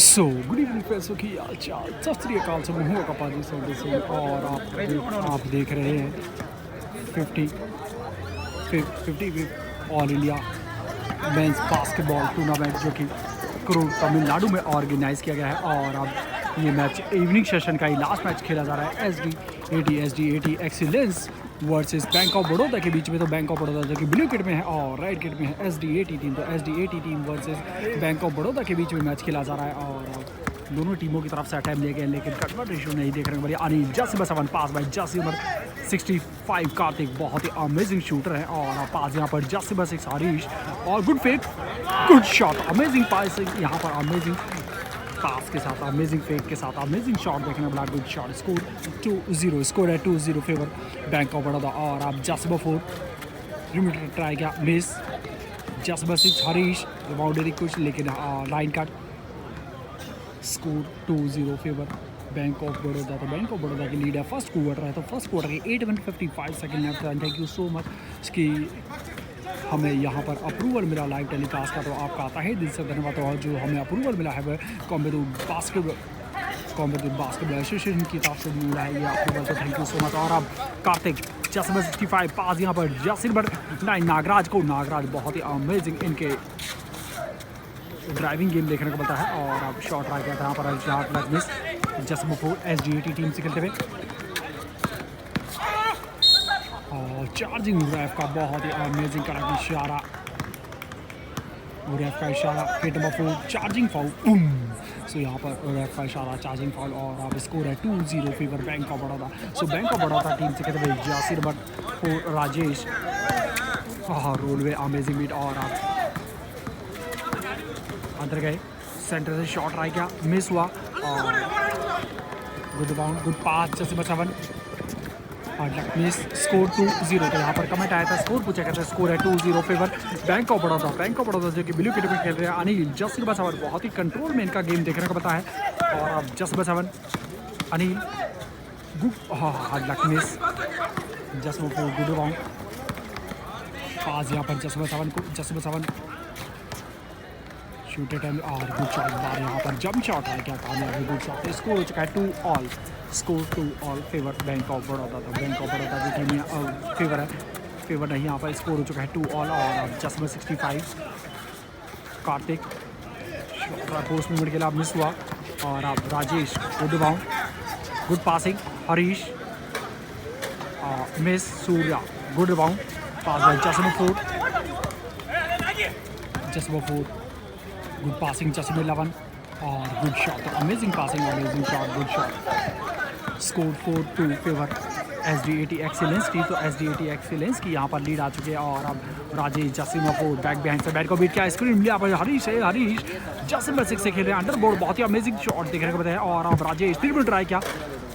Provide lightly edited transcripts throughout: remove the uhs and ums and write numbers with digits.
So good evening पैसों की चाल सत श्री अकाल से हूँ कपाजी सौदे से और आप देख रहे हैं 50 all India men's basketball tournament जो कि करूर तमिलनाडु में ऑर्गेनाइज किया गया है। और अब ये मैच इवनिंग सेशन का ही लास्ट मैच खेला जा रहा है। S D A T excellence versus bank of Baroda के बीच में। तो बैंक ऑफ बड़ौदा जो कि ब्लू किट में है और रेड किट में है SDAT टीम। तो SDAT team versus bank of Baroda के बीच में मैच खेला जा रहा है और दोनों टीमों की तरफ से अटैम्प्ट लिए गए, लेकिन कन्वर्ट रेशियो नहीं देख रहे हैं। बड़ी अनिल जसीम 7 पास बाय जसीम 65 कार्तिक बहुत ही अमेजिंग शूटर है और पास यहाँ पर जसीम 6 हरीश और good fake good shot amazing pass यहाँ पर अमेजिंग पास के साथ अमेजिंग फेक के साथ अमेजिंग शॉट देखने वाला गुड शॉट। स्कोर 2-0 स्कोर है 2-0 फेवर बैंक ऑफ बड़ौदा। और आप जसबा 4 लिमिटेड ट्राई किया मिस जसबा 6 हरीश बाउंड्री कुछ लेकिन line cut. Score 2-0 favour bank of Baroda. तो बैंक ऑफ बड़ौदा की लीड है फर्स्ट क्वार्टर है। तो फर्स्ट क्वार्टर के 8 मिनट 55 सेकेंड लेफ्ट है। थैंक यू सो मच कि हमें यहाँ पर अप्रूवल मिला लाइव टेलीकास्ट का। तो आपका तहे दिल से धन्यवाद। और जो हमें अप्रूवल मिला है वह कॉम्बेटिव बास्केटबॉल एसोसिएशन की तरफ से मिला है ये अप्रूवल। तो थैंक यू सो मच। और अब कार्तिक जसम 65 पास यहाँ पर जसिल 9 नागराज को बहुत ही अमेजिंग इनके ड्राइविंग गेम देखने को मिलता है। और अब शॉट आ गया था यहाँ पर शॉट मिस जसम 4 SDAT टीम से खेलते हुए। और चार्जिंग रैफ का बहुत ही अमेजिंग करा इशारा रैफ का इशारा हिट नंबर 4 चार्जिंग फाउल। सो यहाँ पर रैफ का इशारा चार्जिंग फाउल। और अब स्कोर है 2-0 favour bank of Baroda. So bank of Baroda team से कहते हुए Yasir but 4 Rajesh रोलवे amazing beat. और आप अंदर गए सेंटर से शॉट ट्राई किया मिस हुआ और गुड बाउंड गुड पास जैसे 7 मिस स्कोर 2-0। तो यहाँ पर कमेंट आया था स्कोर पूछा गया था स्कोर है 2-0 favour bank of Baroda. Bank of Baroda जो कि ब्लू किट में खेल रहे हैं अनिल जसबा 7 बहुत ही कंट्रोल में इनका गेम देखने को पता है। और अब जसबा 7 Anil good hard luck miss जसबा 4 गुड बाउंड पास यहाँ पर जसबा 7 शूट टाइम और गुड शॉट बार यहाँ पर जंप शॉट है क्या कामयाब है गुड शॉट। स्कोर हो चुका है 2-all score 2-all favour bank of Baroda. तो बैंक ऑफ बड़ौदा की टीम फेवर नहीं यहाँ पर स्कोर हो चुका है 2-all। और जसम 65 कार्तिक पोस्ट मूवमेंट के लिए मिस हुआ। और अब Rajesh good bound good passing Harish miss Surya good bound pass by जसम 4 गुड पासिंग जसम 11 और good shot. Amazing passing amazing shot good shot. Score 4-2 favour SDAT excellence की। तो SDAT एक्सीलेंस की यहाँ पर लीड आ चुकी है। और अब राजेश जसिम 4 बैक बिहाइंड से बैट को बीट किया स्क्रीन मिला पर हरीश जसिम 6 से खेल रहे हैं अंडर बोर्ड बहुत ही अमेजिंग शॉट देखने को मिलता है। और अब राजेश 3 मिनट ट्राई किया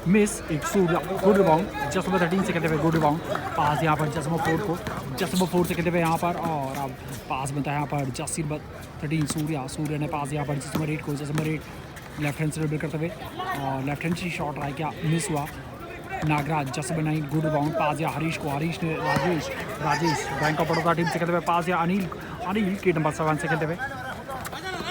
मिस एक सूर्या गुड बाउंड जसम 13 से खेलते हुए गुड बाउंड पास यहाँ पर जसम 4 को जसम 4 से खेलते हुए यहाँ पर। और अब पास बनता है यहाँ पर जसीर 13 सूर्या ने पास यहाँ पर जसम 8 को जसम 8 लेफ्ट हैंड से ड्रिबल करते हुए और लेफ्ट हैंड से शॉट ट्राई किया मिस हुआ। नागराज जसम 9 गुड बाउंड पास या हरीश को हरीश ने Rajesh bank of Baroda team से खेलते हुए पास या अनिल के नंबर 7 से खेलते हुए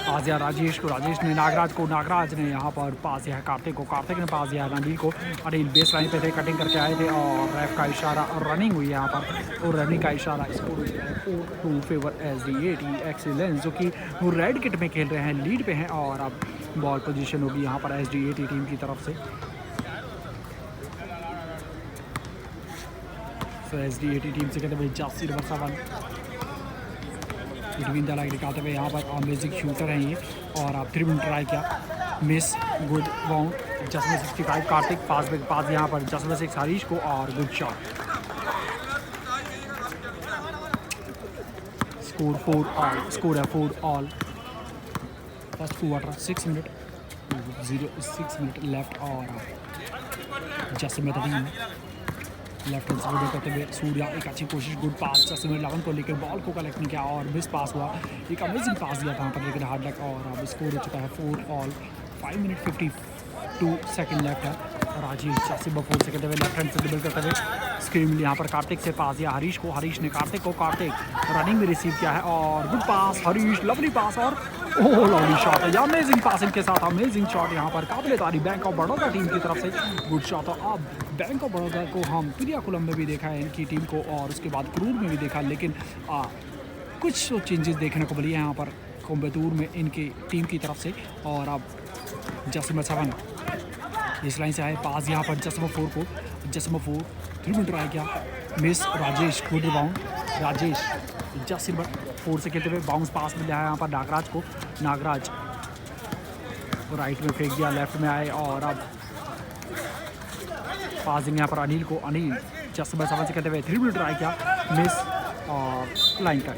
पास या राजेश ने नागराज ने यहाँ पर पास या कार्तिक ने पास या अनिल को। अनिल बेस लाइन पे थे कटिंग करके आए थे और रैफ का इशारा और रनिंग हुई है यहाँ पर और रनिंग का इशारा स्कोर 4-2 फेवर SDAT एक्सीलेंस जो कि वो रेड किट में खेल रहे हैं लीड पे हैं। और अब बॉल पोजीशन होगी यहाँ पर SDAT टीम की तरफ से। तो SDAT टीम से कहते हुए जासिर 7 बिटवीन द लाइन निकालते हुए यहाँ पर अमेजिंग शूटर हैं ये। और आप 3 मिनट ट्राई किया मिस गुड बाउंड जसम 65 कार्तिक पास यहाँ पर जसम 6 हरीश को और good shot. Score 4-all score है 4-all first quarter 6 minute left. और जसम 13 लेफ्ट हैंड से करते हुए सूर्या एक अच्छी कोशिश गुड पास जसम 11 को लेकर बॉल को कलेक्ट नहीं किया और मिस पास हुआ एक अमेजिंग पास दिया था वहाँ पर लेकिन हार्ड लक। और अब स्कोर हो चुका है 4-all 5 मिनट 52 सेकेंड लेफ्ट है। राजेश जसम 4 से कहते हुए लेफ्ट हैंड से ड्रिबल करते हुए स्क्रीन यहाँ पर कार्तिक से पास दिया हरीश ने कार्तिक रनिंग में रिसीव किया है और गुड पास हरीश लवली पास और ओह लवली शॉट, अमेजिंग पासिंग के साथ अमेजिंग शॉट यहाँ पर काबिल तारीफ बैंक ऑफ बड़ौदा टीम की तरफ से। Good shot. अब बैंक ऑफ बड़ौदा को हम पिरियाकुलम में भी देखा है इनकी टीम को, और उसके बाद क्रूर में भी देखा, लेकिन कुछ चेंजेस देखने को मिली है यहाँ पर कोयम्बटूर में इनकी टीम की तरफ से। और अब जसम 7 इस लाइन से आए पास यहाँ पर जसम 4 को, जसम 4 3 मिनट ट्राई किया, miss. Rajesh good rebound, Rajesh जसम 4 से खेलते हुए बाउंस पास मिला है यहाँ पर नागराज को, नागराज राइट में फेंक दिया, लेफ्ट में आए और अब पासिंग यहाँ पर अनिल को, अनिल जसम 7 से खेलते हुए 3 मिनट ट्राई किया, मिस और लाइन कर।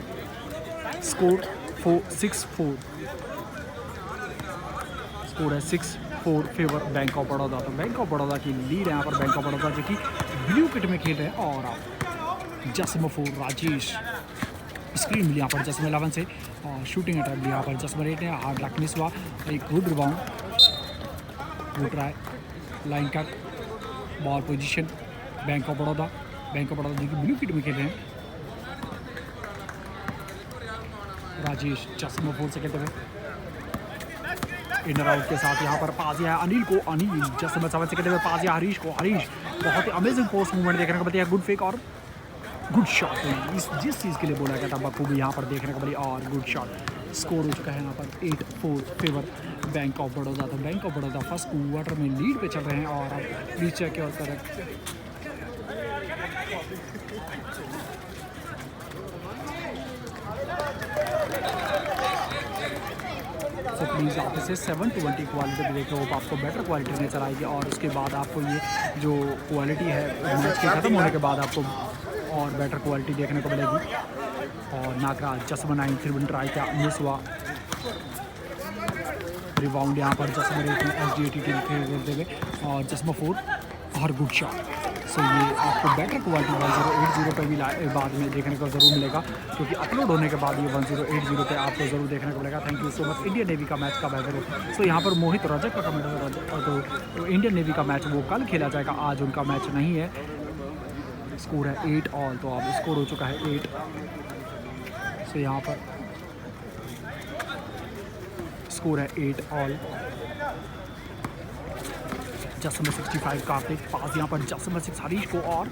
स्कोर 6-4, स्कोर है 6-4 फेवर बैंक ऑफ बड़ौदा। तो बैंक ऑफ बड़ौदा की लीड है यहाँ पर बैंक ऑफ बड़ौदा जो कि ब्लू किट में खेल रहे हैं। और अब जसम 4 राजेश स्क्रीन मिली यहाँ पर जसम 11 से, और शूटिंग अटैम्प्ट यहाँ पर जसम 8 ने हार्ड लक मिस हुआ, एक good rebound, good try, line cut, ball position bank of Baroda, bank of Baroda जो कि ब्लू किट में खेल रहे हैं। राजेश जसम 4 से खेलते हुए इनर आउट के साथ यहाँ पर पास है अनिल को, अनिल जसम 7 से खेलते हुए पास है हरीश को, हरीश बहुत ही अमेजिंग पोस्ट मूवमेंट देखने को मिलती है, गुड फेक और गुड शॉट। इस जिस चीज़ के लिए बोला गया था बखूबी यहाँ पर देखने को मिली और गुड शॉट। स्कोर हो चुका है यहाँ पर 8-4 फेवर बैंक ऑफ बड़ौदा। तो bank of Baroda first quarter में लीड पे चल रहे हैं। और अब नीचे की ओर तरफ सो प्लीज़ आप इसे 720 क्वालिटी भी देख लो, आपको बेटर क्वालिटी नजर आएगी। और उसके बाद आपको ये जो क्वालिटी है मैच के ख़त्म होने के बाद आपको और बेटर क्वालिटी देखने को मिलेगी। और नागराज जसम 9 3 ट्राई किया, मिस हुआ, रिबाउंड यहाँ पर जसम 8 SDAT टीम खेलते हुए, और जसम 4 और गुड शॉट। सो ये आपको बेटर क्वालिटी 1080 पे भी बाद में देखने को ज़रूर मिलेगा, क्योंकि अपलोड होने के बाद ये 1080 पे आपको ज़रूर देखने को मिलेगा। Thank you so much. Indian navy का मैच कब है? सो यहाँ पर मोहित रजक का कमेंट है, तो इंडियन नेवी का मैच वो कल खेला जाएगा, आज उनका मैच नहीं है। स्कोर है 8 ऑल, तो अब स्कोर हो चुका है 8। सो यहाँ पर स्कोर है 8 ऑल। जसम 65 कार्तिक पास यहाँ पर जसम 6 हरीश को और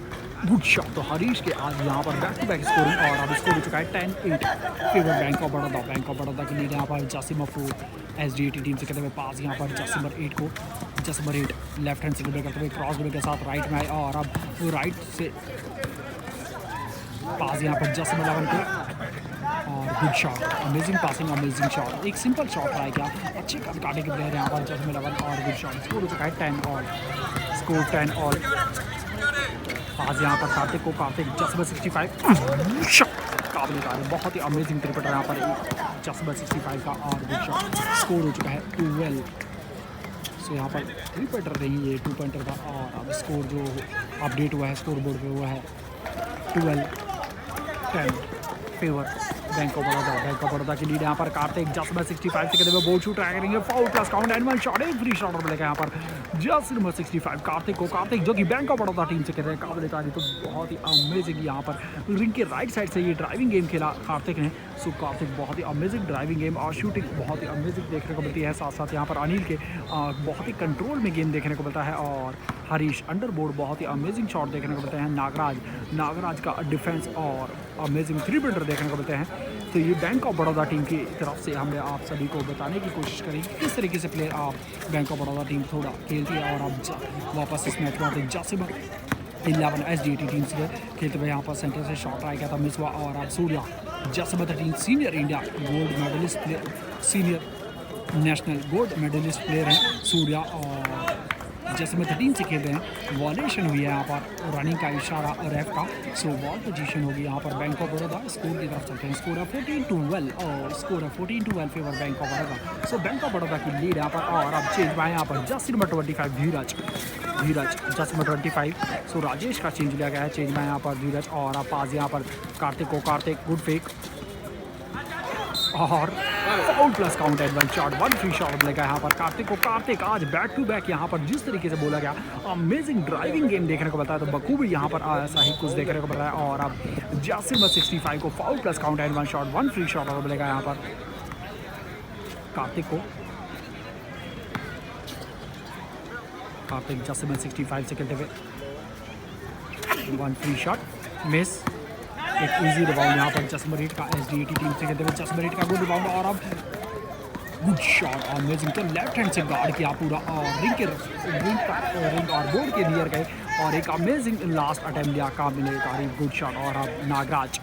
गुड शॉट। तो हरीश के आज यहाँ पर बैक टू बैक स्कोरिंग, और अब स्कोर हो चुका है 10-8 favour bank of Baroda. Bank of Baroda की लीड यहाँ पर जसम 4 SDAT टीम से करते हुए पास यहाँ पर जसम 8 को, जसम 8 लेफ्ट हैंड से डिलीवर करते हुए क्रॉस डिलीवर के साथ राइट में आए, और अब वो राइट से पास यहाँ पर जसम 11 को और good shot, amazing passing, amazing shot, एक सिंपल शॉट ट्राई किया, अच्छे काटे के प्लेयर यहाँ पर जसम 11 और गुड शॉट। स्कोर हो चुका है 10 ऑल, स्कोर 10 ऑल। पास यहाँ पर कार्तिक को, कार्तिक जसम 65 काबिल तारीफ, बहुत ही अमेजिंग क्रिकेटर यहाँ पर जसम 65 का और गुड शॉट। स्कोर हो चुका है 12। सो यहाँ पर 3 पॉइंटर नहीं, ये 2 पॉइंटर था, और अब स्कोर जो अपडेट हुआ है स्कोर बोर्ड पे हुआ है 12-10 favour bank of Baroda. Bank of Baroda की लीड यहाँ पर कार्तिक जसम 65 से कहते हुए बोल शूट ट्राई करेंगे, foul plus count and one shot, एक फ्री शॉट मिलेगा यहाँ पर जसम 65 कार्तिक को, कार्तिक जो कि बैंक ऑफ बड़ौदा टीम से कहते हैं काबिल तारीफ। तो बहुत ही अमेजिंग यहाँ पर रिंग के राइट साइड से ये ड्राइविंग गेम खेला कार्तिक ने। सो कार्तिक बहुत ही अमेजिंग ड्राइविंग गेम और शूटिंग बहुत ही अमेजिंग देखने को मिलती है। साथ साथ यहाँ पर अनिल के बहुत ही कंट्रोल में गेम देखने को मिलता है, और हरीश अंडरबोर्ड बहुत ही अमेजिंग शॉट देखने को मिलते हैं। नागराज का डिफेंस और अमेजिंग 3 पॉइंटर देखने को मिलते हैं। तो ये बैंक ऑफ बड़ौदा टीम की तरफ से हमने आप सभी को बताने की कोशिश करी किस तरीके से प्लेयर आप बैंक ऑफ बड़ौदा टीम थोड़ा खेलती है। और अब वापस इस मैच में आते जसम 11 SDAT टीम से खेलते हुए यहाँ पर सेंटर से शॉट आया गया था, मिस हुआ, और अब सूर्या जसम 13 senior India gold medalist player, senior national gold medalist player हैं सूर्या, और जसम 13 से खेल रहे हैं। वॉलेशन हुई है यहाँ पर रनिंग का इशारा रेफ का। सो बॉल पोजीशन होगी यहाँ पर बैंक ऑफ बड़ौदा। स्कोर की तरफ चलते हैं, स्कोर है 14-12 और स्कोर है 14-12 favour bank of Baroda. So bank of Baroda की लीड यहाँ पर, और अब चेंज हुआ है यहाँ पर जसम 25 धीरज जसम 25। सो राजेश का चेंज लिया गया है, चेंज में यहाँ पर धीरज, और अब पास यहाँ पर कार्तिक को, कार्तिक गुड फेक और foul plus count and one shot, 1 free shot मिलेगा यहाँ पर कार्तिक को। कार्तिक आज बैक टू बैक यहाँ पर जिस तरीके से बोला गया अमेजिंग ड्राइविंग गेम देखने को बताया, तो बखूबी यहाँ पर ऐसा ही कुछ देखने को बताया। और अब जसम 65 को foul plus count and one shot, 1 free shot और मिलेगा यहाँ पर। कार्तिक को। कार्तिक जसमन 65 से खेलते हुए, वन फ्री शॉट मिस। एक इजी रिबाउंड यहाँ पर जसमरीट का SDAT टीम से खेलते हुए, जसमरीट का गुड रिबाउंड और अब गुड शॉट अमेजिंग के लेफ्ट हैंड से गार्ड किया पूरा और रिंग और बोर्ड के नियर गए और एक अमेजिंग लास्ट अटेम्प्ट लिया काबिल तारीफ गुड शॉट। और अब नागराज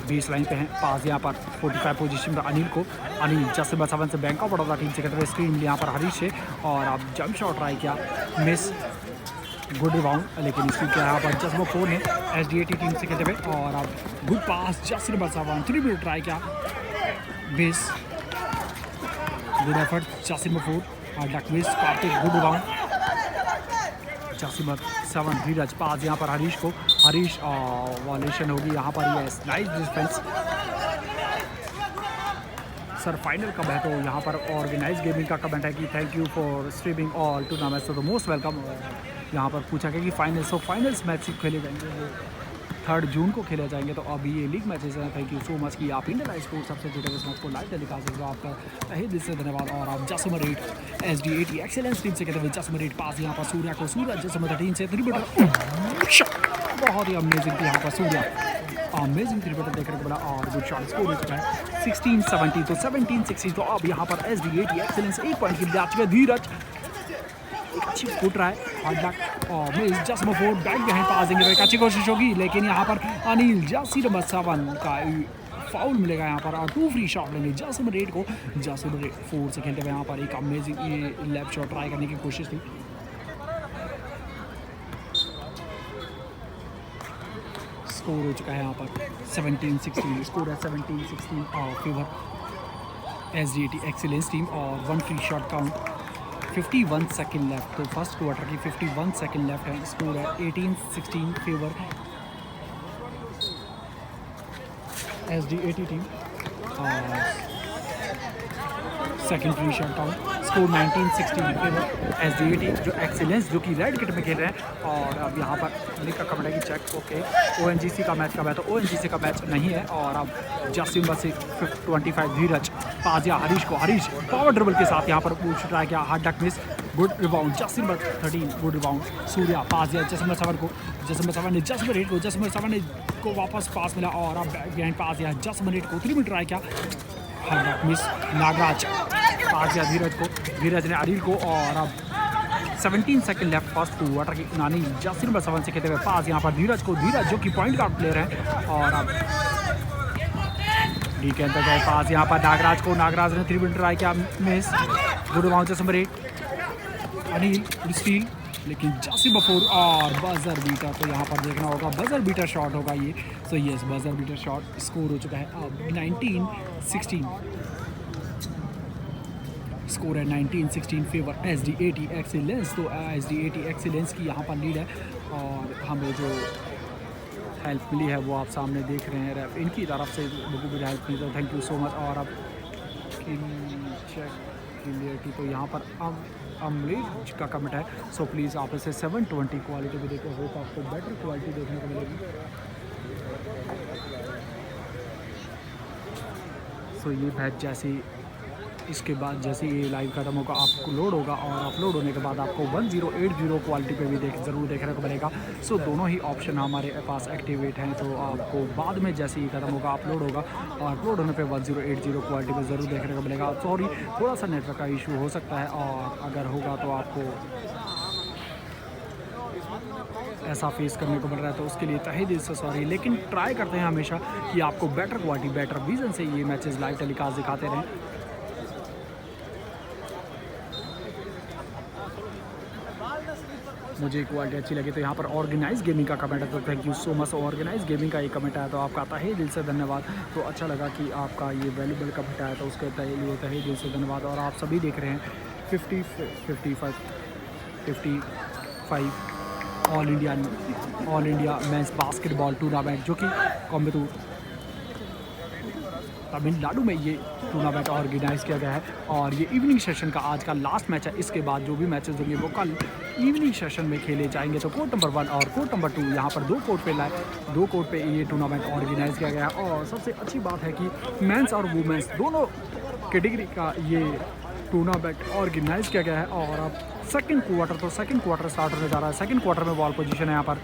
बेस लाइन पे हैं, पास यहाँ पर 45 पोजीशन पर अनिल को, अनिल जसमन 7 से बैंक ऑफ बड़ौदा टीम से खेलते हुए, स्क्रीन यहाँ पर हरीश से और अब जंप शॉट ट्राई किया मिस, गुड रिबाउंड लेकिन इसकी क्या यहाँ पर जसमो 4 ने SDAT टीम से खेलते हुए और अब गुड पास जसमन 7 3 मिनट ट्राई किया मिस, गुड एफर्ट जसमो 4 और dunk miss, Kartik good rebound जसमन 7 धीरज पास यहाँ पर हरीश को, हरीश वॉलेशन होगी यहाँ पर, ये नाइस डिफेंस। सर फाइनल कब है तो यहाँ पर ऑर्गेनाइज गेमिंग का कमेंट है कि thank you for streaming all tournaments तो मोस्ट वेलकम। यहाँ पर पूछा गया कि फाइनल्स, तो फाइनल्स मैच खेले जाएंगे वो 3 जून को खेले जाएंगे। तो अभी ये लीग मैचेस हैं। थैंक यू सो मच कि आप इंडियन लाइव स्पोर्ट्स सबसे जुड़े इस मैच को लाइव टेलीकास्ट कर, आपका तहे दिल से धन्यवाद। और आप जसमरीट SDAT एक्सेलेंस टीम से कहते हुए जसमरीट पास यहाँ पर सूर्या को, सूरज जसमर टीम से 3 मीटर बहुत ही अमेजिंग थी यहाँ पर सूर्या, अमेजिंग 3 मीटर देखने को मिला और गुड शॉट स्कोर हो चुका है 16-70 तो 17-16। तो अब यहाँ पर SDAT एक्सेलेंस 1 पॉइंट के लिए आ चुके हैं। धीरज एक अच्छी फुट रहा है हार्ड लक और मिस, जसमो 4 बैक गए पासिंग की अच्छी कोशिश होगी लेकिन यहाँ पर अनिल जसमन 7 का फाउल मिलेगा यहाँ पर और 2 फ्री शॉट लेंगे जसमरीट को। जसमरीट 4 से खेलते हुए यहाँ पर एक अमेजिंग ये लेफ्ट शॉट ट्राई करने की कोशिश थी। स्कोर हो चुका है यहाँ पर 17-16, स्कोर है 17-16 फेवर SDAT एक्सीलेंस टीम और 1 free shot count, 51 second left. तो फर्स्ट क्वार्टर की 51 सेकंड लेफ्ट है, स्कोर है 18-16 फेवर SDAT टीम और second free shot count, score 19-16 favour SDAT जो एक्सीलेंस जो कि रेड किट में खेल रहे हैं। और अब यहाँ पर लिख का कमेंट है कि चेक ओके ONGC का मैच कब है तो ONGC का मैच नहीं है। और अब जसिम बसी 25 धीरज पाजिया हरीश को, हरीश पावर ड्रिबल के साथ यहाँ पर पूछ ट्राई किया hard dunk miss, good rebound जसिम 13 गुड रिबाउंड सूर्या पाजिया जसमन 7 को, जसमन 7 ने जसमरीट को, जसमन 7 ने को वापस पास मिला और अब बिहाइंड पाजिया जसमरीट को 3 मिनट ट्राई किया हार्ड डक मिस, नागराज पाजिया धीरज को, धीरज ने अनिल को और अब 17 सेकंड लेफ्ट फर्स्ट क्वार्टर की नानी जसमन 7 से खेलते हुए पास यहाँ पर धीरज को, धीरज जो कि पॉइंट गार्ड प्लेयर है और अब डी के अंदर गए पास यहाँ पर नागराज को, नागराज ने 3 मिनट ट्राई किया miss, good rebound jersey number eight Anil steal लेकिन जासिम 4 और बजर बीटर। तो यहाँ पर देखना होगा बजर बीटर शॉट होगा ये, so yes buzzer beater shot. Score हो चुका है अब 19-16, स्कोर है 19-16 फेवर SDAT एक्सीलेंस। तो SDAT एक्सीलेंस की यहाँ पर लीड है और हमें जो हेल्प मिली है वो आप सामने देख रहे हैं, रेफ इनकी तरफ से लोगों की हेल्प मिली, तो थैंक यू सो मच। और अब क्लियरिटी तो यहाँ पर अमरीज का कमेंट है, सो प्लीज़ आप इसे 720 क्वालिटी में देखो, होप आपको बेटर क्वालिटी देखने को मिलेगी। सो ये मैच जैसे इसके बाद जैसे ये लाइव खत्म होगा आपको लोड होगा और अपलोड होने के बाद आपको 1080 क्वालिटी पे भी ज़रूर देखने को मिलेगा। सो दोनों ही ऑप्शन हमारे पास एक्टिवेट हैं, तो आपको बाद में जैसे ही खत्म होगा अपलोड होगा और अपलोड होने पे 1080 क्वालिटी पे ज़रूर देखने को मिलेगा। सॉरी थोड़ा सा नेटवर्क का इशू हो सकता है और अगर होगा तो आपको ऐसा फेस करने को मिल रहा है तो उसके लिए तहे दिल से सॉरी, लेकिन ट्राई करते हैं हमेशा कि आपको बेटर क्वालिटी बेटर विजन से ये मैचेस लाइव टेलीकास्ट दिखाते रहें। मुझे क्वालिटी अच्छी लगी तो यहाँ पर ऑर्गेनाइज गेमिंग का कमेंट है, तो thank you so much. Organize gaming का ये कमेंट आया तो आपका तहे दिल से धन्यवाद। तो अच्छा लगा कि आपका ये वैल्यूबल कमेंट आया तो उसके लिए तहे दिल से धन्यवाद। और आप सभी देख रहे हैं 55 all India men's basketball tournament जो कि कोयम्बटूर तमिलनाडु में ये टूर्नामेंट ऑर्गेनाइज़ किया गया है और ये इवनिंग सेशन का आज का लास्ट मैच है। इसके बाद जो भी मैचेस होंगे वो कल इवनिंग सेशन में खेले जाएंगे। तो कोर्ट नंबर 1 और कोर्ट नंबर 2 यहाँ पर दो कोर्ट पे ये टूर्नामेंट ऑर्गेनाइज़ किया गया है। और सबसे अच्छी बात है कि मेंस और वुमेंस दोनों कैटेगरी का ये टूर्नामेंट ऑर्गेनाइज किया गया है। और अब सेकंड क्वार्टर स्टार्ट होने जा रहा है। सेकंड क्वार्टर में बॉल पोजीशन है यहाँ पर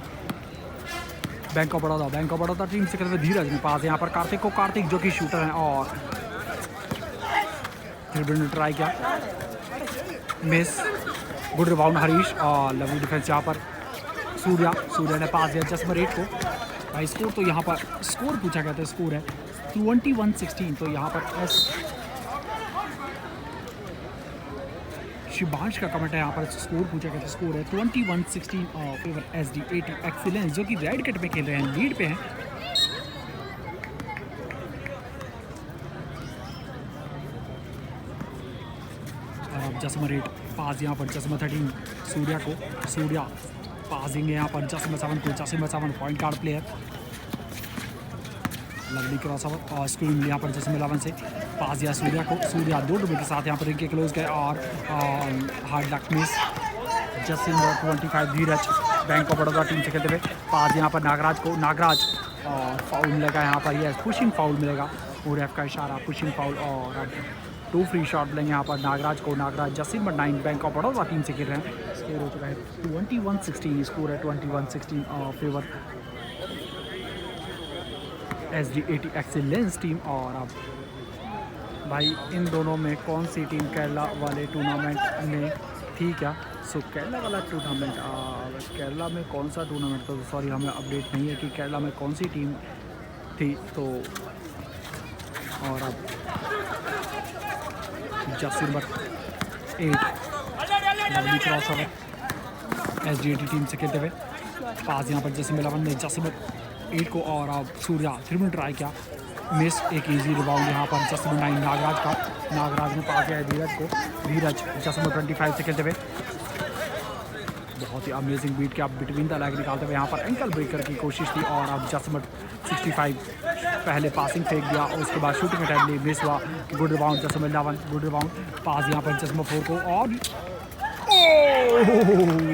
बैंक ऑफ बड़ौदा टीम से करते हुए धीरज में पास है यहाँ पर कार्तिक जो कि शूटर हैं और ने ट्राई किया, मिस, गुड रिबाउंड हरीश और लवली डिफेंस यहाँ पर सूर्या ने पास दिया जसमरीत को। भाई स्कोर तो यहाँ पर स्कोर पूछा गया था, स्कोर है 21-16। तो यहाँ पर शिबांश का कमेंट है, यहाँ पर स्कोर पूछा गया था, स्कोर है 21-16 और फेवर SD80 एक्सीलेंस जो कि रेड कट में खेल रहे हैं, लीड पे हैं। जसमरीत पास यहाँ पर जसमा 13 सूर्या पास देंगे यहाँ पर जसमा 7 point guard player. Lovely cross over और स्क्रीन यहाँ पर जसमा 11 से पास दिया सूर्या 2 डुबे के साथ यहाँ पर इनके क्लोज गए और हार्ड लक मिस। जसिन 25 Dheeraj bank of Baroda team से खेलते हुए पास यहाँ पर नागराज और फाउल मिलेगा यहाँ पर, यह पुशिंग फाउल मिलेगा और रेफ का इशारा पुशिंग फाउल। और अब 2 फ्री शॉट लेंगे यहाँ पर नागराज जसिन 9 बैंक ऑफ बड़ौदा टीम से खेल रहे हैं। स्कोर हो चुका है 21-16, स्कोर है 21-16 और फेवर SD80 एक्सीलेंस टीम। और अब भाई इन दोनों में कौन सी टीम केरला वाले टूर्नामेंट में थी क्या? सो केरला वाला टूर्नामेंट, केरला में कौन सा टूर्नामेंट था, सॉरी हमें अपडेट नहीं है कि केरला में कौन सी टीम थी। तो और अब Jersey number 8 lovely cross over SD80 team से खेलते हुए पास यहाँ पर जर्सी 11 ने जर्सी नंबर 8 को और अब सूर्या 3 ट्राई किया, मिस। एक इजी रिबाउंड यहाँ पर जर्सी नंबर 9 नागराज ने पास किया है धीरज जर्सी नंबर 25 से खेलते हुए बहुत ही अमेजिंग बीट के आप बिटवीन द लेग निकालते हुए यहाँ पर एंकल ब्रेकर की कोशिश की। और अब जर्सी नंबर 65 पहले पासिंग फेंक दिया और उसके बाद शूटिंग अटैम्प्ट ली, मिस हुआ। Good rebound jersey number 11 good rebound pass यहाँ पर जर्सी नंबर 4 को और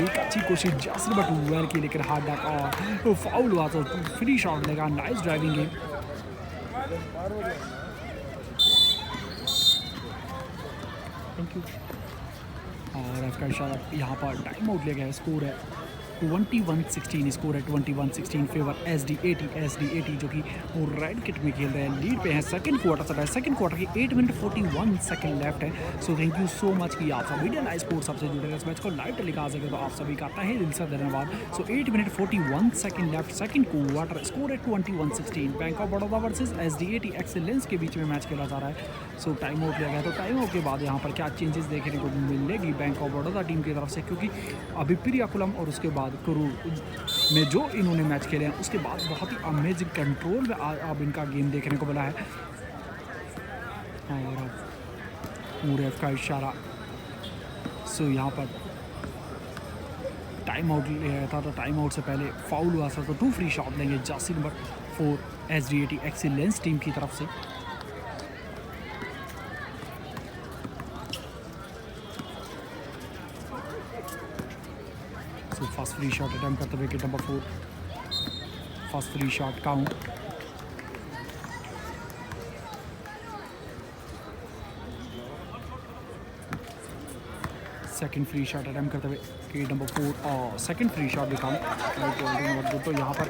एक अच्छी कोशिश जर्सी नंबर 12 की, लेकिन हार्ड डक और फाउल हुआ तो फ्री शॉट लेगा। Nice driving game. Thank you. और आपका इशारा यहाँ पर टाइम आउट ले गया है। स्कोर है 21-16, स्कोर है 21-16 फेवर SD80 जो कि वो रेड किट में खेल रहे हैं, लीड पे हैं। सेकंड क्वार्टर चल रहा है, सेकंड क्वार्टर की 8 मिनट 41 सेकंड लेफ्ट है। So thank you so much कि आप सब मीडिया लाइव स्पोर्ट्स सबसे जुड़े हैं, इस मैच को लाइव टेलीकास्ट सके तो आप सभी का तहे दिल से धन्यवाद। सो 8 minute 41 second left, second quarter, score है 21-16। Bank of Baroda versus SD80 excellence के बीच में मैच खेला जा रहा है। सो टाइम आउट लिया गया, तो टाइम आउट के बाद यहाँ पर क्या चेंजेस देखने को मिलेगी बैंक ऑफ बड़ौदा टीम की तरफ से, क्योंकि अभी प्रियाकुलम और उसके बाद करूर में जो इन्होंने मैच खेले हैं उसके बाद बहुत ही अमेजिंग कंट्रोल में अब इनका गेम देखने को मिला है। और मुरेफ का इशारा। सो यहाँ पर टाइम आउट लिया था, तो टाइम आउट से पहले फाउल हुआ था, तो 2 फ्री शॉट लेंगे Jersey number 4 SD80 excellence team की तरफ से। फर्स्ट फ्री शॉट अटेम्प्ट करते हुए wicket number 4, first free shot count. Second free shot attempt करते हुए विकेट नंबर 4 और सेकंड फ्री शॉट भी काउंट। तो यहाँ पर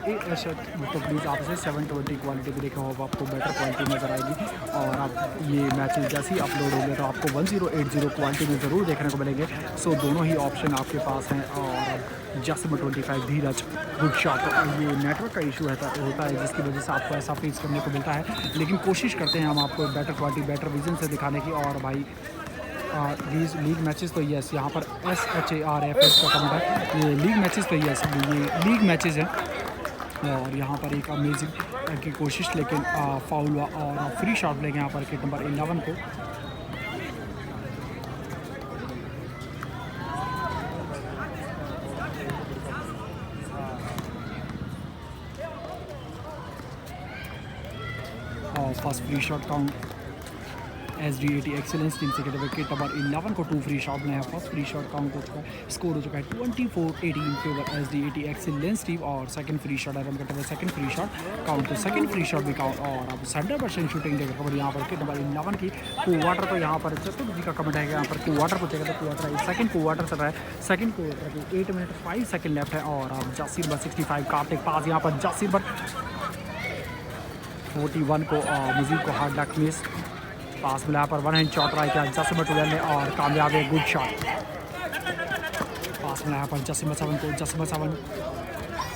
तो प्लीज़ आप इसे 720 क्वालिटी भी देखा होगा, आपको बेटर क्वालिटी नज़र आएगी। और आप ये मैचेस जैसे ही अपलोड होंगे तो आपको 1080 क्वालिटी में ज़रूर देखने को मिलेंगे। सो दोनों ही ऑप्शन आपके पास हैं। और जर्सी नंबर 25 धीरज गुड शॉट। ये नेटवर्क का इशू होता है जिसकी वजह से आपको ऐसा फेस करने को मिलता है, लेकिन कोशिश करते हैं हम आपको बेटर क्वालिटी बेटर विजन से दिखाने की। और भाई these लीग मैचेस तो यस, यहाँ पर SHARFS का कमेंट है, ये लीग मैचेस तो यस, ये लीग मैचेस हैं। और यहाँ पर एक अमेजिंग की कोशिश, लेकिन फाउल हुआ और फ्री शॉट लेंगे यहाँ पर विकेट नंबर 11 को। और first free shot count SDAT excellence team से खेलते हुए किट नंबर 11 को 2 फ्री शॉट में है। फर्स्ट फ्री शॉट काउंट हो चुका है, स्कोर हो चुका है 24-18 फेवर SDAT एक्सीलेंस टीम। और सेकंड फ्री शॉट रन करते हुए सेकंड फ्री शॉट काउंट, तो सेकंड फ्री शॉट भी काउंट। और अब 100% शूटिंग देखकर खबर यहाँ पर किट नंबर 11 की को वाटर, तो यहाँ पर चतुर्थ का कमेंट है यहाँ पर को वाटर पूछेगा तो को वाटर सेकंड को वाटर चल रहा है, सेकंड को वाटर की 8 मिनट 5 सेकंड लेफ्ट है। और अब जासिर बर 65 कार्तिक पास यहाँ पर जासिर बर 41 को मजीद को हार्ड लक मिस पास मिला पर वन हैंड शॉट ट्राई किया जसिम 12 ने और कामयाब है, गुड शॉट पास मिला पर जसिम 7 को, जसिम 7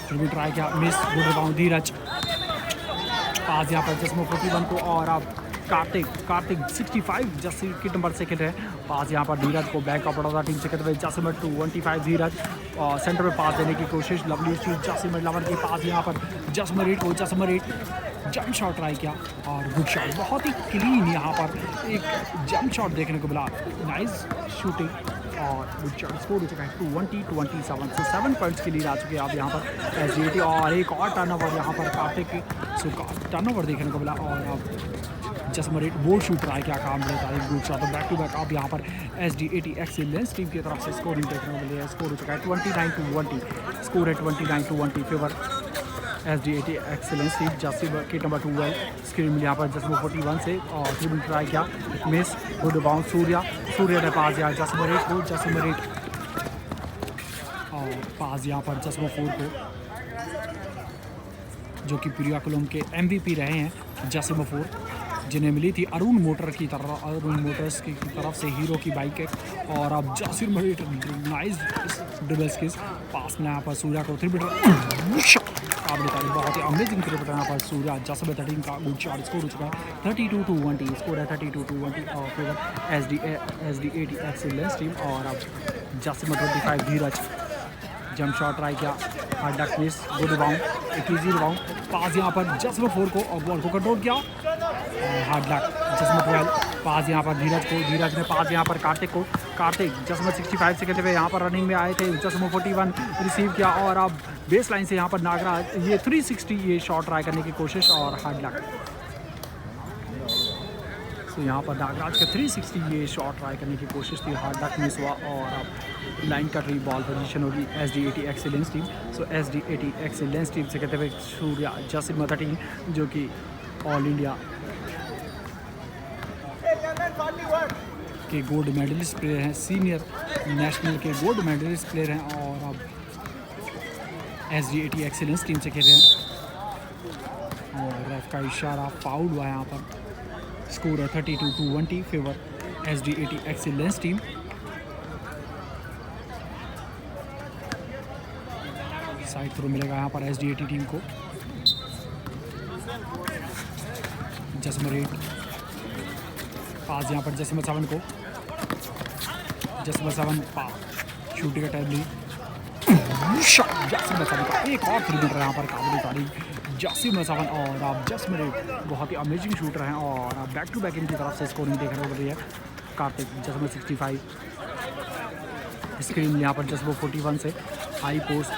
फिर भी ट्राई किया मिस, गुड रिबाउंड धीरज पास यहाँ पर जसिम 41 को। और अब कार्तिक 65 जसिम की नंबर से खेल रहे हैं पास यहाँ पर धीरज को, बैंक ऑफ बड़ौदा टीम से खेलते हुए जसिम 25 धीरज सेंटर में पास देने की कोशिश, लवली स्टील जसिम 11 के पास यहाँ पर जसम 8 को, जसम 8 जंप शॉट ट्राई किया और गुड शॉट, बहुत ही क्लीन यहाँ पर एक जंप शॉट देखने को मिला, नाइस शूटिंग और गुड शॉट। स्कोर हो चुका है 20-27, तो 7 पॉइंट्स की लीड आ चुकी है आप यहाँ पर SDAT। और एक और टर्नओवर यहाँ पर कार्तिक की टर्नओवर देखने को मिला। और अब जसम 8 बोर्ड शूट ट्राई किया, काम लेता है गुड शॉट, तो बैक टू बैक आप यहाँ पर SDAT एक्सीलेंस टीम की तरफ से स्कोरिंग देखने को मिली है। स्कोर हो चुका है 29-20, स्कोर है 29-20 favour SDAT excellence team. Jasim kit number 12 screen यहाँ पर जसम 41 से और ट्रिपल ट्राई किया मिस, गुड बाउंस सूर्य ने पास दिया जसम 8 को, जसम 8 और पास यहाँ पर जसम 4 को जो कि प्रियाकुलम के MVP रहे हैं जसम 4, जिन्हें मिली थी अरुण मोटर्स की तरफ से हीरो की बाइक है। और अब Yasir merit nice double skills पास में यहाँ पर सूर्या को 3 मीटर बहुत ही अमेजिंग क्रिकेटर यहाँ पर सूर्या जसम 13 का गुड शॉट। स्कोर हो चुका है 32-20, स्कोर है 32-20 और फेवर SDAT एक्सीलेंस टीम। और अब जसम 25 धीरज जंप शॉट ट्राई किया, hard dunk miss, good rebound, एक इजी रिबाउंड पास यहाँ पर जसम 4 को और बॉल को कंट्रोल किया, हार्ड लक जसम 12 पास यहाँ पर धीरज को, धीरज ने पास यहाँ पर कार्तिक को, कार्तिक जसम 65 से कहते हुए यहाँ पर रनिंग में आए थे, जसम 41 रिसीव किया। और अब बेस लाइन से यहाँ पर नागराज ये 360 ये शॉट ट्राई करने की कोशिश और हार्ड लक, तो यहाँ पर नागराज का 360 ये शॉट ट्राई करने की कोशिश थी, हार्ड लक मिस हुआ। और अब लाइन कट रही बॉल पोजीशन होगी SDAT एक्सीलेंस टीम। सो SDAT एक्सीलेंस टीम से कहते हुए सूर्या जसिम 13 जो कि ऑल इंडिया के गोल्ड मेडलिस्ट प्लेयर हैं, सीनियर नेशनल के गोल्ड मेडलिस्ट प्लेयर हैं। और अब SDAT एक्सीलेंस टीम से खेल रहे हैं और रेफ का इशारा फाउल हुआ है यहाँ पर। स्कोर है 32-20 favour SDAT excellence team. Side throw मिलेगा यहाँ पर SDAT टीम को, जसम 8 पास यहाँ पर जसम 7 को, जसम 7 पास शूटिंग का टाइम ली, जसम 7 का एक और 3 मीटर यहाँ पर काबिल तारीफ जसिम 7। और आप जसम 8 बहुत ही अमेजिंग शूटर हैं और आप बैक टू बैक इनकी तरफ से स्कोरिंग देखने को मिल रही है। कार्तिक जसम 65 स्क्रीन यहाँ पर जसम 41 से हाई पोस्ट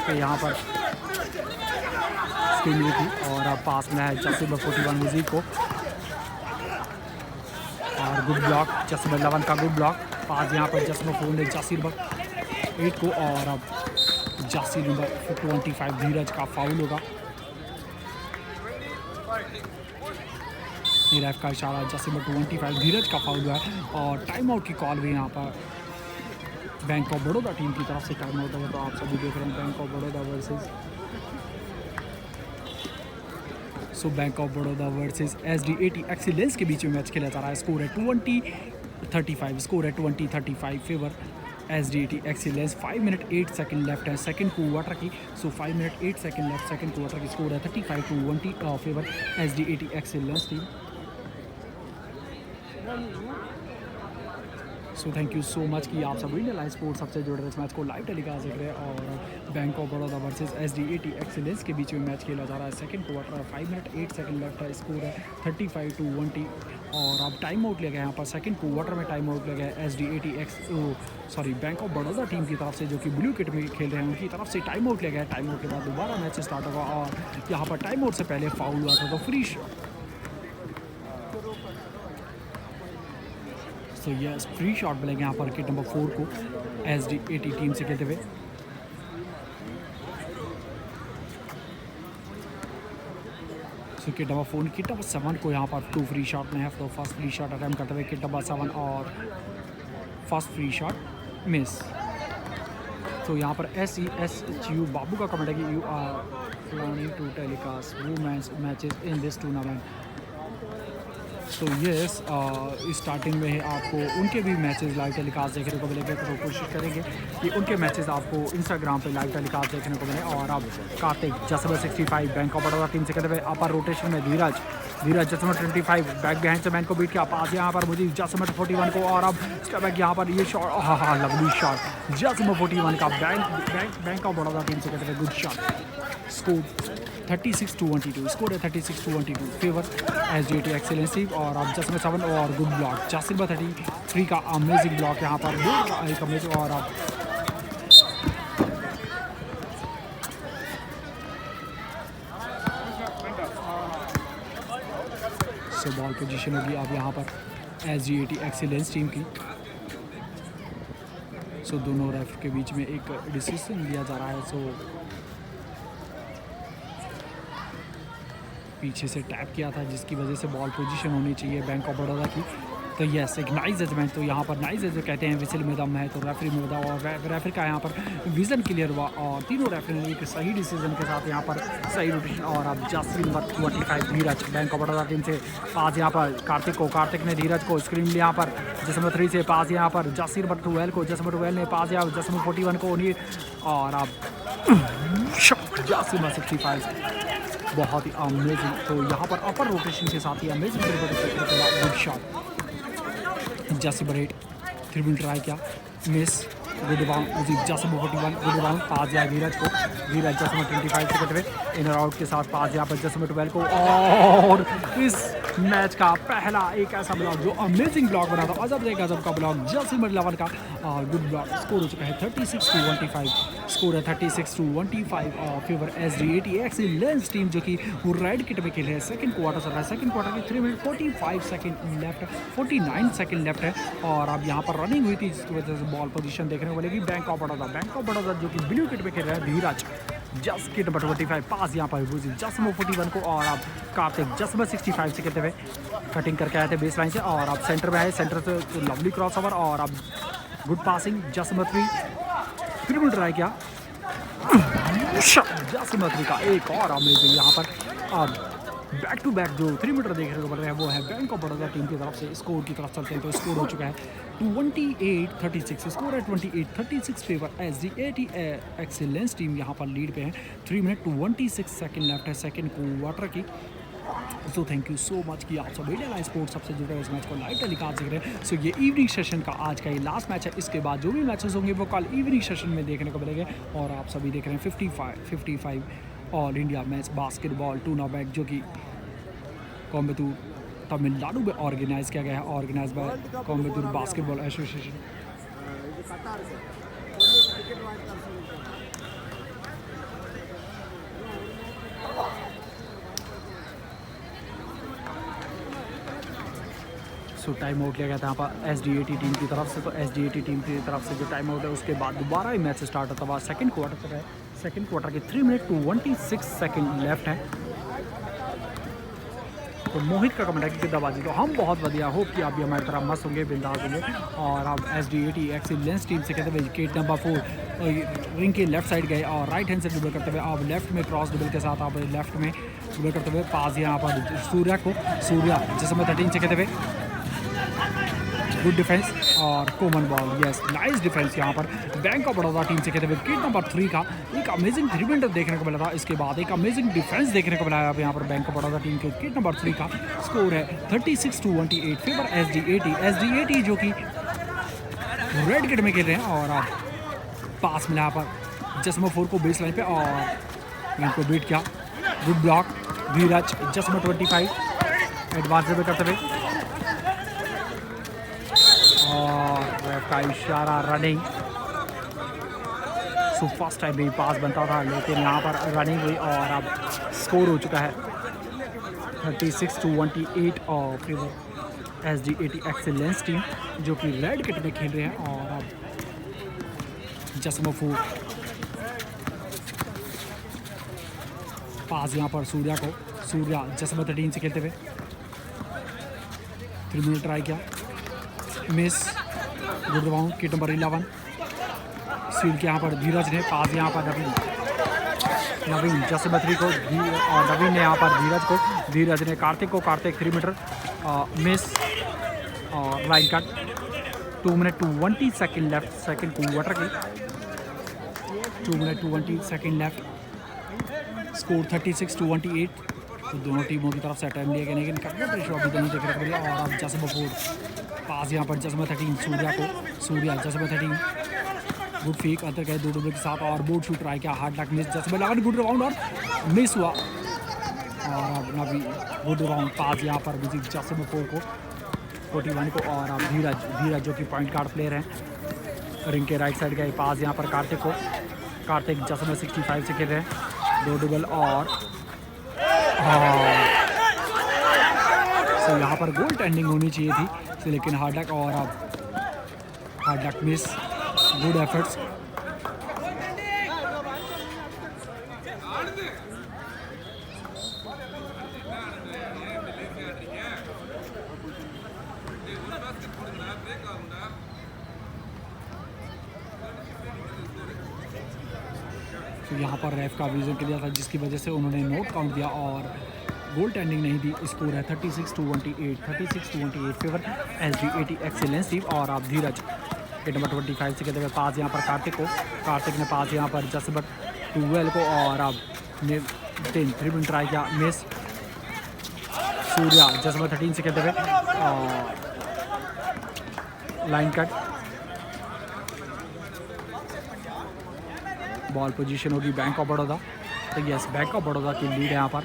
पे यहाँ पर स्क्रीन मिली थी। और अब पास में है जसम 41 मजीद को और गुड ब्लॉक जसम 11 का गुड ब्लॉक पास यहाँ पर जसम 4 ने जासिर 8 को। और अब जासिर नंबर 25 धीरज का फाउल होगा, रेफ का इशारा जसिम 25 धीरज का फाउल हुआ है। और टाइम आउट की कॉल भी यहाँ पर बैंक ऑफ बड़ौदा टीम की तरफ से टाइम आउट है। तो आप सभी देख रहे हैं bank of Baroda versus bank of Baroda versus SDAT excellence के बीच में मैच खेला जा रहा है। स्कोर है 20-35, स्कोर है 20-35 favour SDAT excellence. 5 minute 8 second left है सेकंड क्वार्टर की। सो 5 minute 8 second left second quarter की। स्कोर है 35-20 favour SDAT excellence team. So thank you so much कि आप सभी ने लाइव स्पोर्ट्स सबसे जुड़े इस मैच को लाइव टेलीकास्ट देख रहे हैं। और bank of Baroda versus SDAT excellence के बीच में मैच खेला जा रहा है। Second quarter 5 minute 8 second left है, स्कोर है 35-20। और अब टाइम आउट ले गया यहाँ पर सेकंड क्वार्टर में टाइम आउट ले गया बैंक ऑफ बड़ौदा टीम की तरफ से जो कि ब्लू किट में खेल रहे हैं उनकी तरफ से टाइम आउट ले गया। टाइम आउट के बाद दोबारा मैच स्टार्ट होगा और यहाँ पर टाइम आउट से पहले फाउल हुआ था तो free so yes free shot मिलेंगे यहाँ पर किट नंबर 4 को SD80 टीम से खेलते हुए। सो किट नंबर 4 किट नंबर 7 को यहाँ पर 2 फ्री शॉट में है, तो फर्स्ट फ्री शॉट अटैम्प्ट करते हुए किट नंबर 7 और फर्स्ट फ्री शॉट मिस। तो यहाँ पर SESHU बाबू का कमेंट है कि you are planning to telecast women's matches in this tournament. तो यस स्टार्टिंग में आपको उनके भी मैचेस लाइव टेलीकास्ट देखने को मिलेंगे, तो कोशिश करेंगे कि उनके मैचेस आपको इंस्टाग्राम पे लाइव टेलीकास्ट देखने को मिले। और अब Kartik jersey number 65 bank of Baroda team से कहते हुए अपर रोटेशन में धीरज जसमर 25 बैक बिहाइंड से मैन को बीट किया, पास यहाँ पर मुझे जसमर 41 को, और अब स्टेप बैक यहाँ पर ये शॉट, हाँ लवली शॉट जसमर 41 का बैंक ऑफ बड़ौदा टीम से कहते हुए गुड शॉट। स्कोर 36-22, स्कोर है 36-22 फेवर SD80 एक्सेलेंसी। और अब जसमर 7 और गुड ब्लॉक जसमर 33 का अमेजिंग ब्लॉक यहाँ पर एक अमेजिंग। और अब सो बॉल पोजीशन होगी अब यहाँ पर SD80 एक्सीलेंस टीम की। सो दोनों रेफ के बीच में एक डिसीजन लिया जा रहा है। सो पीछे से टैप किया था जिसकी वजह से बॉल पोजीशन होनी चाहिए बैंक ऑफ बड़ौदा की। तो यस एक नाइस जजमेंट, तो यहाँ पर नाइस जो कहते हैं विसिल में दम है, तो रेफरी में दम, और रेफरी का यहाँ पर विजन क्लियर हुआ और तीनों रेफरी ने एक सही डिसीजन के साथ यहाँ पर सही रोटेशन। और अब Jasveer number 25 Dheeraj bank of Baroda team से पास यहाँ पर कार्तिक ने धीरज को स्क्रीन लिया यहाँ पर जसमर 3 से पास यहाँ पर जसवीर नंबर 12 को, जसमर 12 ने पास यहाँ जसमर 41 को नहीं, और अब जसमर 65 बहुत ही अमेजिंग। तो यहाँ पर अपर रोटेशन के साथ ही amazing good shot jersey number 8 3 minute try किया मिस, गुड बाउंड उसी जसमर 41 गुड बाउंड पास जाए धीरज को, धीरज जसमर 25 से कट रहे इनर आउट के साथ पास यहाँ पर जसमर 12 को। और इस मैच का पहला एक ऐसा ब्लॉक जो अमेजिंग ब्लॉक बना था, अजब का ब्लॉक जसमर 11 का, और गुड ब्लॉक। स्कोर हो चुका है 36-25, स्कोर है 36-25 और फेवर SD80 एक्सीलेंस टीम जो कि वो रेड किट में खेले हैं। सेकंड क्वार्टर चल रहा है, सेकंड क्वार्टर के 3 minute 45 second left, 49 second left है। और अब यहाँ पर रनिंग हुई थी जिसकी वजह से बॉल पोजीशन देखने को मिलेगी बैंक ऑफ बड़ौदा जो कि ब्लू किट में खेल रहे हैं धीरज जस्ट किट नंबर 25 पास यहाँ पर जसमर 41 को, और अब कार्तिक जसमर 65 से कहते हुए कटिंग करके आए थे बेस लाइन से, और अब सेंटर में आए, सेंटर से लवली क्रॉस ओवर, और अब गुड पासिंग जसमर 3 मिनट ट्राई किया जसमर 3 का एक और अमेजिंग यहाँ पर। और बैक टू बैक जो 3 मीटर देखने को मिल रहे हैं वो है बैंक ऑफ बड़ौदा टीम की तरफ से। स्कोर की तरफ चलते हैं तो स्कोर हो चुका है 28-36, स्कोर है 28-36 फेवर SD80 एक्सीलेंस टीम यहाँ पर लीड पे है। 3 मिनट 26 सेकंड लेफ्ट है सेकंड क्वार्टर की। So thank you so much कि आप सब इंडिया लाइव स्पोर्ट्स सबसे जुड़े हैं, इस मैच को लाइव टेलीकास्ट देख रहे हैं। सो ये इवनिंग सेशन का आज का ये लास्ट मैच है, इसके बाद जो भी मैचेस होंगे वो कल इवनिंग सेशन में देखने को मिलेंगे। और आप सभी देख रहे हैं 55 all India match basketball tournament जो कि कोयम्बटूर तमिलनाडु में ऑर्गेनाइज किया गया है, organise by Coimbatore basketball association. So time out लिया गया था यहाँ पर SD80 टीम की तरफ से। तो SD80 टीम की तरफ से जो टाइम आउट है उसके बाद दोबारा ही मैच स्टार्ट होता हुआ सेकंड क्वार्टर तक है। सेकंड क्वार्टर के 3 मिनट 26 सेकंड लेफ्ट है। तो मोहित का कमेंट है कि किद्दाबाजी, तो हम बहुत बढ़िया, होप कि आप भी हमारी तरह मस्त होंगे, बिंदास होंगे। और अब SD80 एक्सीलेंस टीम से कहते हुए विकेट नंबर 4 रिंग के लेफ्ट साइड गए और राइट हैंड से ड्रिबल करते हुए अब लेफ्ट में क्रॉस ड्रिबल के साथ आप लेफ्ट में ड्रिबल करते हुए पास यहाँ पर सूर्या जिसमें 13 से कहते हुए गुड डिफेंस और common ball, yes nice defence यहाँ पर बैंक ऑफ बड़ौदा टीम से कहते हुए विकेट नंबर 3 का एक अमेजिंग 3 मिनट देखने को मिला था। इसके बाद एक अमेजिंग डिफेंस देखने को मिला है अब यहाँ पर बैंक ऑफ बड़ौदा टीम के विकेट नंबर 3 का। स्कोर है 36-28 फेवर SD80 जो कि रेड किट में खेल रहे हैं। और अब पास मिला यहाँ पर जसमर 4 को बेस लाइन पे और इनको बीट किया, गुड ब्लॉक धीरज जसमर 25 एडवांस ड्रिबल करते हुए और का इशारा रनिंग। सो फर्स्ट टाइम भी पास बनता था लेकिन यहाँ पर रनिंग हुई और अब स्कोर हो चुका है 36-28 और फिर SD80 एक्सीलेंस टीम जो कि रेड किट में खेल रहे हैं। और अब जसमो 4 पास यहाँ पर सूर्या को, सूर्या जसमो 13 से खेलते हुए 3 मिनट ट्राई किया, miss, good round kit number 11 seal के यहाँ पर धीरज ने पास यहाँ पर नवीन जसमो 3 को और नवीन ने यहाँ पर धीरज को, धीरज ने कार्तिक को, कार्तिक 3 मीटर मिस और line cut. 2 minute 20 second left second quarter की, 2 मिनट 20 सेकेंड लेफ्ट, स्कोर 36-28। तो दोनों टीमों की तरफ से अटैम्प्ट लिया गया लेकिन कटलेट रेशो अभी दोनों देख रहे हैं। और अब जसमो 4 पास यहाँ पर जसमो 13 सूर्या को, सूर्या जसमो 13 गुड फेक अंदर गए 2 डबल के साथ और बोर्ड शूट ट्राई किया, हार्ड लक मिस, जसमो 11 गुड राउंड और मिस हुआ। और अब नवी गुड राउंड पास यहाँ पर बिजी जसमो 4 को 41 को। और अब धीरज जो कि पॉइंट गार्ड प्लेयर हैं, रिंग के राइट साइड गए पास यहाँ पर कार्तिक को, कार्तिक जसमो 65 से खेल रहे हैं 2 डबल। और सो यहाँ पर गोल टेंडिंग होनी चाहिए थी तो लेकिन हार्ड लक। और अब hard luck miss, good efforts. तो यहाँ पर रेफ का विजन क्लियर था जिसकी वजह से उन्होंने नोट काउंट दिया और गोल टेंडिंग नहीं दी। स्कोर है 36-28 फेवर SD80 एक्सीलेंस टीम। और आप धीरज के नंबर 25 से कहते हुए पास यहाँ पर कार्तिक को, कार्तिक ने पास यहाँ पर जसमो 12 को और अब ने 3 मिनट ट्राई किया, मिस, सूर्या जसमो 13 से कहते हुए लाइन कट। बॉल पोजीशन होगी बैंक ऑफ बड़ौदा। तो यस, बैंक ऑफ बड़ौदा की लीड है यहाँ पर,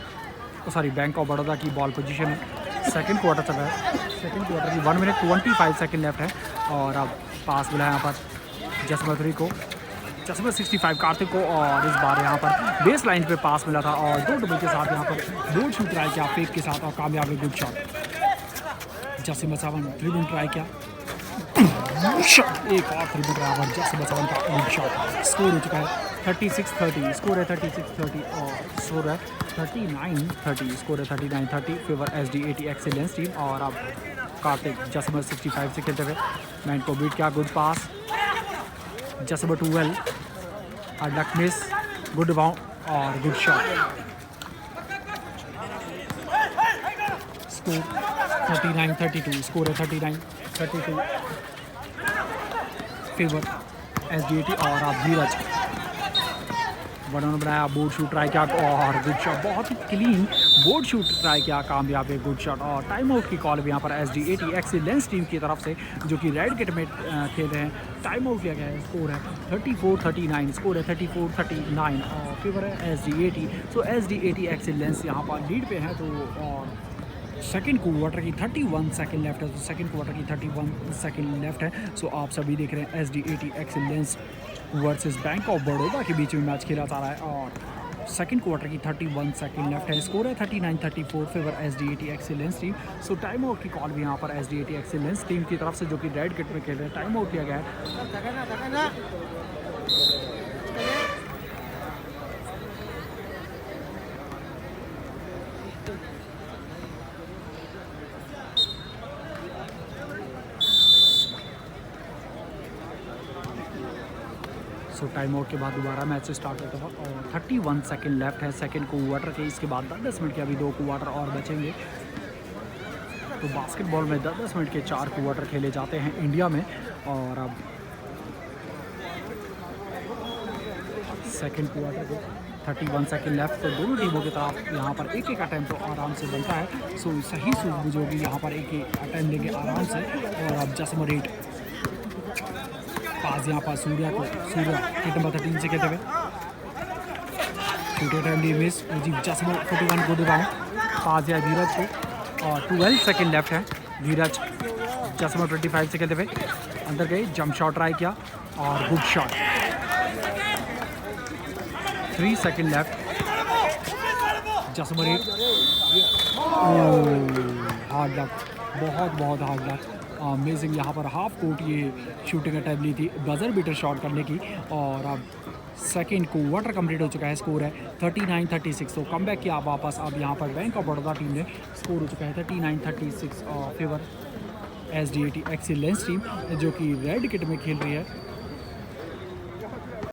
सॉरी बैंक ऑफ बड़ौदा की बॉल पोजीशन है। सेकंड क्वार्टर चल रहा है, सेकंड क्वार्टर की 1 मिनट 25 सेकंड लेफ्ट है। और अब पास मिला यहाँ पर जसमो 3 को, जसमो 65 कार्तिक को। और इस बार यहाँ पर बेस लाइन पे पास मिला था और 2 डबल के साथ यहाँ पर बोर्ड शूट ट्राई किया फेक के साथ और कामयाब है, गुड शॉट। जसमो 7 3 मिनट ट्राई किया, एक और 3 मिनट बराबर जसमो 7 का गुड शॉट। स्कोर हो चुका है 36-30, स्कोर है 36-30 और स्कोर है 39-30, स्कोर है 39-30 फेवर SD80 एक्सीलेंस टीम। और अब कार्तिक जसमो 65 से खेलते हुए 9 को बीट किया, गुड पास, जसमो 12 लक मिस, गुड बाउंड और गुड शॉट। स्कोर 39-32, स्कोर है 39-32 फेवर SD80। और आप धीरज बड़ों बनाया, बोर्ड शूट ट्राई किया और गुड शॉट, बहुत ही क्लीन बोर्ड शूट ट्राई किया, कामयाब है, गुड शॉट। और टाइम आउट की कॉल भी यहाँ पर SD80 एक्सीलेंस टीम की तरफ से जो कि रेड किट में खेल रहे हैं, टाइम आउट लिया गया है। स्कोर है 34-39, स्कोर है 34-39 और फेवर है SD80। सो SD80 एक्सीलेंस यहाँ पर लीड पे है। तो और सेकेंड क्वार्टर की 31 सेकेंड लेफ्ट है, तो सेकेंड क्वार्टर की 31 सेकेंड लेफ्ट है। सो आप सभी देख रहे हैं SD80 excellence versus bank of Baroda के बीच में मैच खेला जा रहा है। और सेकेंड क्वार्टर की 31 सेकेंड लेफ्ट है, स्कोर है 39-34 फेवर SD80 एक्सीलेंस टीम। सो टाइम आउट की कॉल भी यहाँ पर SD80 एक्सीलेंस टीम की तरफ से जो कि रेड किट में खेल रहे हैं, टाइम आउट किया गया है। सो टाइम आउट के बाद दोबारा मैच स्टार्ट होता है और 31 सेकेंड लेफ्ट है सेकेंड क्वार्टर के। इसके बाद 10 मिनट के अभी 2 क्वार्टर और बचेंगे। तो बास्केटबॉल में 10 मिनट के 4 क्वार्टर खेले जाते हैं इंडिया में। और अब सेकेंड क्वार्टर के 31 सेकेंड लेफ्ट, तो दोनों टीमों की तरफ यहाँ पर एक अटैम्प्ट तो आराम से बनता है। सो सही सूझबूझ होगी, यहाँ पर एक अटैम्प्ट लेंगे आराम से। और अब जसमो 8 पास यहाँ पर सूर्या को, सूर्या किट नंबर 13 से कहते हुए छोटे टाइमली मिस, जसमो 41 गुड राउंड पास या धीरज को। और 12 सेकेंड लेफ्ट है, धीरज जसमो 25 से कहते हुए अंदर गए, जंप शॉट ट्राई किया और गुड शॉट। 3 सेकेंड लेफ्ट, जसमो 8 हार्ड लक, बहुत हार्ड लक। अमेजिंग यहाँ पर हाफ कोर्ट ये शूटिंग अटैम्प्ट ली थी बजर बीटर शॉट करने की, और अब सेकेंड क्वार्टर कंप्लीट हो चुका है। स्कोर है 39-36। तो कम बैक किया वापस। अब यहाँ पर बैंक ऑफ बड़ौदा टीम ने स्कोर हो चुका है 39-36 फेवर SDAT एक्सीलेंस टीम, जो कि रेड किट में खेल रही है।